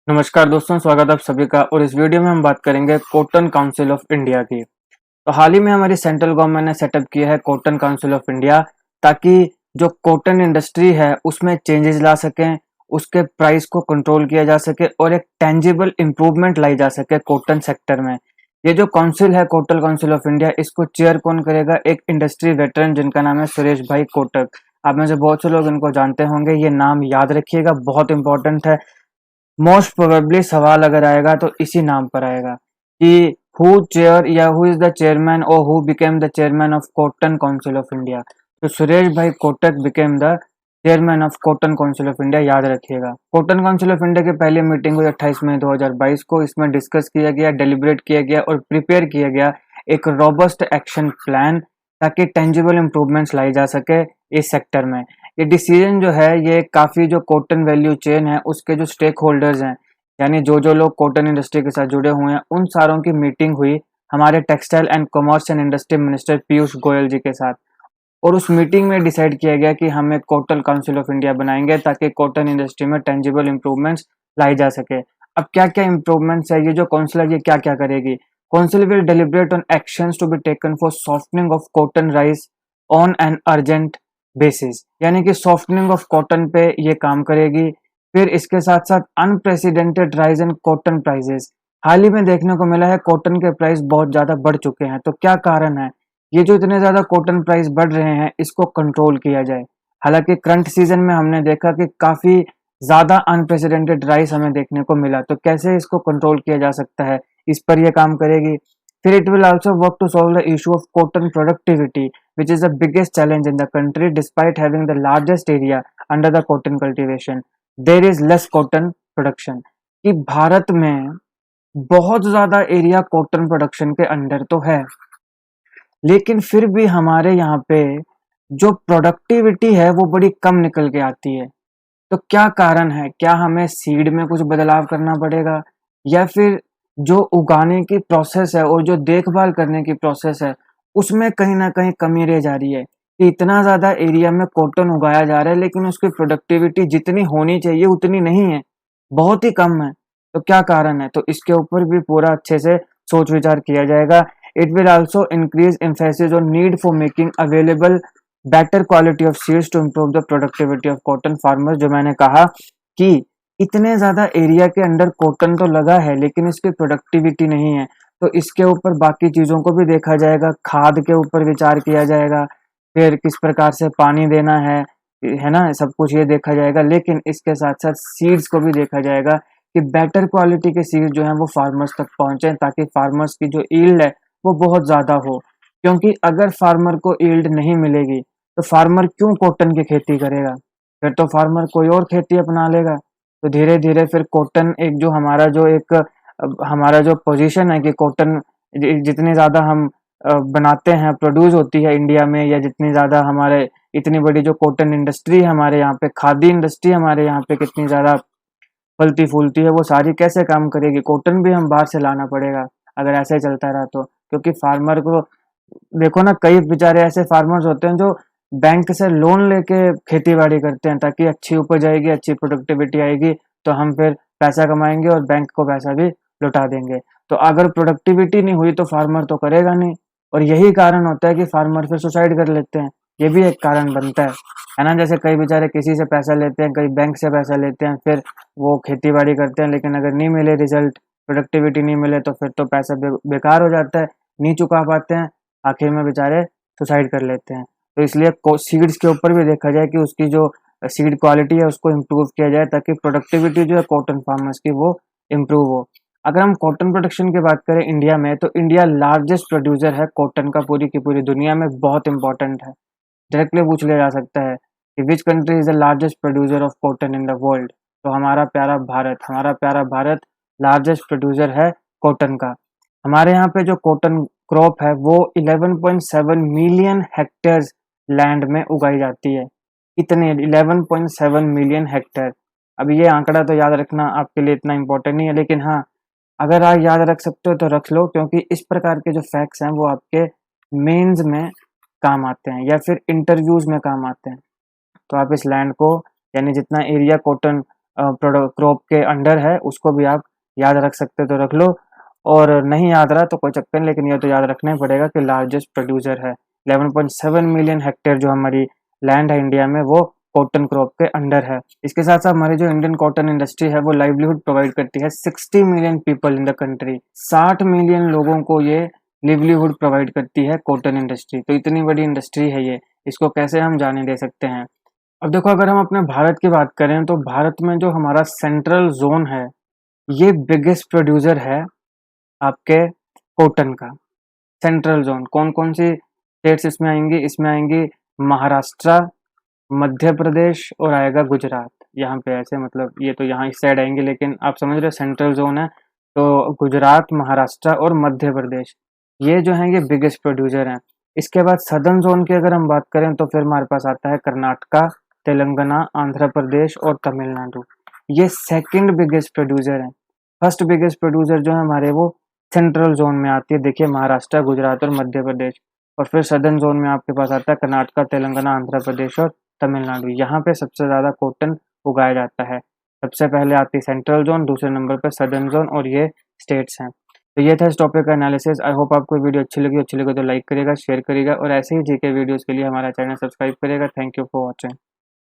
नमस्कार दोस्तों, स्वागत है आप सभी का। और इस वीडियो में हम बात करेंगे कॉटन काउंसिल ऑफ इंडिया की। तो हाल ही में हमारी सेंट्रल गवर्नमेंट ने सेटअप किया है कॉटन काउंसिल ऑफ इंडिया, ताकि जो कॉटन इंडस्ट्री है उसमें चेंजेस ला सकें, उसके प्राइस को कंट्रोल किया जा सके और एक टेंजिबल इंप्रूवमेंट लाई जा सके कॉटन सेक्टर में। ये जो काउंसिल है कॉटन काउंसिल ऑफ इंडिया, इसको चेयर कौन करेगा? एक इंडस्ट्री वेटरन जिनका नाम है सुरेश भाई कोटक। आप में से बहुत से लोग इनको जानते होंगे, ये नाम याद रखिएगा, बहुत इंपॉर्टेंट है। मोस्ट प्रोबेबली सवाल अगर आएगा तो इसी नाम पर आएगा कि हु चेयर या हु इज द चेयरमैन और who became the chairman of cotton council of India. तो सुरेश भाई Kotak became the chairman of cotton council of India, याद रखिएगा। कॉटन काउंसिल ऑफ इंडिया की पहली मीटिंग हुई 28 मई 2022 को। इसमें डिस्कस किया गया, डेलिब्रेट किया गया और प्रिपेयर किया गया एक रोबस्ट एक्शन प्लान, ताकि टेंजिबल इंप्रूवमेंट्स लाई जा सके इस सेक्टर में। ये डिसीजन जो है, ये काफी जो कॉटन वैल्यू चेन है उसके जो स्टेक होल्डर्स हैं, यानी जो लोग कॉटन इंडस्ट्री के साथ जुड़े हुए हैं, उन सारों की मीटिंग हुई हमारे textile and commerce and industry minister Piyush Goyal ji के साथ। और उस मीटिंग में डिसाइड किया गया कि हम एक कॉटन काउंसिल ऑफ इंडिया बनाएंगे, ताकि कॉटन इंडस्ट्री में टेंजिबल इंप्रूवमेंट्स लाई जा सके। अब क्या क्या इंप्रूवमेंट्स है, ये जो काउंसिल है ये क्या क्या करेगी? Council will deliberate on actions to be taken for softening of cotton prices on an urgent basis, यानी कि सॉफ्टनिंग ऑफ कॉटन पे ये काम करेगी। फिर इसके साथ साथ unprecedented rise in cotton prices. हाल ही में देखने को मिला है कॉटन के प्राइस बहुत ज्यादा बढ़ चुके हैं। तो क्या कारण है ये जो इतने ज्यादा कॉटन प्राइस बढ़ रहे हैं, इसको कंट्रोल किया जाए। हालांकि करंट सीजन में हमने देखा कि काफी ज्यादा अनप्रेसिडेंटेड राइस हमें देखने को मिला, तो कैसे इसको कंट्रोल किया जा सकता है, इस पर यह काम करेगी। फिर it will also work to solve the issue of cotton productivity, which is the biggest challenge in the country. Despite having the largest area under the cotton cultivation, there is less cotton production. कि भारत में बहुत ज्यादा area cotton production के under तो है, लेकिन फिर भी हमारे यहाँ पे जो प्रोडक्टिविटी है वो बड़ी कम निकल के आती है। तो क्या कारण है? क्या हमें सीड में कुछ बदलाव करना पड़ेगा, या फिर जो उगाने की प्रोसेस है और जो देखभाल करने की प्रोसेस है उसमें कहीं ना कहीं कमी रह जा रही है? कि इतना ज्यादा एरिया में कॉटन उगाया जा रहा है लेकिन उसकी प्रोडक्टिविटी जितनी होनी चाहिए उतनी नहीं है, बहुत ही कम है। तो क्या कारण है? तो इसके ऊपर भी पूरा अच्छे से सोच विचार किया जाएगा। It will also increase emphasis on need for making available better quality of seeds to improve the productivity of cotton farmers. जो मैंने कहा कि इतने ज्यादा एरिया के अंदर कॉटन तो लगा है लेकिन इसकी प्रोडक्टिविटी नहीं है, तो इसके ऊपर बाकी चीजों को भी देखा जाएगा। खाद के ऊपर विचार किया जाएगा, फिर किस प्रकार से पानी देना है ना, सब कुछ ये देखा जाएगा। लेकिन इसके साथ साथ सीड्स को भी देखा जाएगा कि बेटर क्वालिटी के सीड्स जो है वो फार्मर्स तक पहुंचे, ताकि फार्मर्स की जो ईल्ड है वो बहुत ज्यादा हो। क्योंकि अगर फार्मर को ईल्ड नहीं मिलेगी तो फार्मर क्यों कॉटन की खेती करेगा? फिर तो फार्मर कोई और खेती अपना लेगा। तो धीरे धीरे फिर कॉटन एक जो हमारा जो एक हमारा जो पोजीशन है कि कॉटन जितनी ज्यादा हम बनाते हैं, प्रोड्यूस होती है इंडिया में, या जितनी ज्यादा हमारे इतनी बड़ी जो कॉटन इंडस्ट्री है हमारे यहाँ पे, खादी इंडस्ट्री हमारे यहाँ पे कितनी ज्यादा फलती फूलती है, वो सारी कैसे काम करेगी? कॉटन भी हम बाहर से लाना पड़ेगा अगर ऐसे ही चलता रहा तो। क्योंकि फार्मर को देखो ना, कई बेचारे ऐसे फार्मर्स होते हैं जो बैंक से लोन लेके खेती बाड़ी करते हैं, ताकि अच्छी उपज आएगी, अच्छी प्रोडक्टिविटी आएगी, तो हम फिर पैसा कमाएंगे और बैंक को पैसा भी लौटा देंगे। तो अगर प्रोडक्टिविटी नहीं हुई तो फार्मर तो करेगा नहीं, और यही कारण होता है कि फार्मर फिर सुसाइड कर लेते हैं। ये भी एक कारण बनता है ना। जैसे कई बेचारे किसी से पैसा लेते हैं, कई बैंक से पैसा लेते हैं, फिर वो खेती बाड़ी करते हैं, लेकिन अगर नहीं मिले रिजल्ट, प्रोडक्टिविटी नहीं मिले, तो फिर तो पैसा बेकार हो जाता है, नहीं चुका पाते हैं, आखिर में बेचारे सुसाइड कर लेते हैं। तो इसलिए सीड्स के ऊपर भी देखा जाए कि उसकी जो सीड क्वालिटी है उसको इम्प्रूव किया जाए, ताकि प्रोडक्टिविटी जो है कॉटन फार्मर्स की वो इम्प्रूव हो। अगर हम कॉटन प्रोडक्शन की बात करें इंडिया में, तो इंडिया लार्जेस्ट प्रोड्यूसर है कॉटन का पूरी की पूरी दुनिया में। बहुत इंपॉर्टेंट है, डायरेक्टली पूछ लिया जा सकता है कि which country is the largest producer of cotton in the world. तो हमारा प्यारा भारत लार्जेस्ट प्रोड्यूसर है कॉटन का। हमारे यहाँ पे जो कॉटन क्रॉप है वो 11.7 मिलियन हेक्टेयर्स लैंड में उगाई जाती है। इतने 11.7 मिलियन हेक्टेयर। अब ये आंकड़ा तो याद रखना आपके लिए इतना इम्पोर्टेंट नहीं है, लेकिन हाँ, अगर आप याद रख सकते हो तो रख लो, क्योंकि इस प्रकार के जो फैक्ट्स हैं वो आपके मेंस में काम आते हैं या फिर इंटरव्यूज में काम आते हैं। तो आप इस लैंड को, यानी जितना एरिया कॉटन प्रोडक्ट क्रॉप के अंडर है, उसको भी आप याद रख सकते हो तो रख लो, और नहीं याद रहा तो कोई चक्कर नहीं, लेकिन ये तो याद रखना ही पड़ेगा कि लार्जेस्ट प्रोड्यूसर है। 11.7 मिलियन हेक्टेयर जो हमारी लैंड है इंडिया में, वो कॉटन क्रॉप के अंडर है। इसके साथ साथ हमारी जो इंडियन कॉटन इंडस्ट्री है वो लाइवलीहुड प्रोवाइड करती है 60 million people in the country. 60 million लोगों को ये लिवलीहुड प्रोवाइड करती है कॉटन इंडस्ट्री। तो इतनी बड़ी इंडस्ट्री है ये, इसको कैसे हम जाने दे सकते हैं। अब देखो, अगर हम अपने भारत की बात करें तो भारत में जो हमारा सेंट्रल जोन है, ये बिगेस्ट प्रोड्यूसर है आपके कॉटन का। सेंट्रल जोन कौन कौन सी स्टेट्स इसमें आएंगी? इसमें आएंगी महाराष्ट्र, मध्य प्रदेश और आएगा गुजरात। यहाँ पे ऐसे मतलब ये तो यहाँ इस साइड आएंगे, लेकिन आप समझ रहे हो सेंट्रल जोन है तो गुजरात, महाराष्ट्र और मध्य प्रदेश, ये जो हैं ये बिगेस्ट प्रोड्यूसर हैं। इसके बाद सदर्न जोन की अगर हम बात करें तो फिर हमारे पास आता है कर्नाटका, तेलंगाना, आंध्र प्रदेश और तमिलनाडु। ये सेकंड बिगेस्ट प्रोड्यूसर हैं। फर्स्ट बिगेस्ट प्रोड्यूसर जो है हमारे, वो सेंट्रल जोन में आती है, देखिए महाराष्ट्र, गुजरात और मध्य प्रदेश। और फिर सदर्न जोन में आपके पास आता है कर्नाटका, तेलंगाना, आंध्र प्रदेश और तमिलनाडु। यहाँ पे सबसे ज़्यादा कॉटन उगाया जाता है। सबसे पहले आती है सेंट्रल जोन, दूसरे नंबर पर सदर्न जोन, और ये स्टेट्स हैं। तो ये था इस टॉपिक का एनालिसिस। आई होप आपको वीडियो अच्छी लगी तो लाइक करिएगा, शेयर करिएगा, और ऐसे ही जीके वीडियोस के लिए हमारा चैनल सब्सक्राइब करिएगा। Thank you for watching.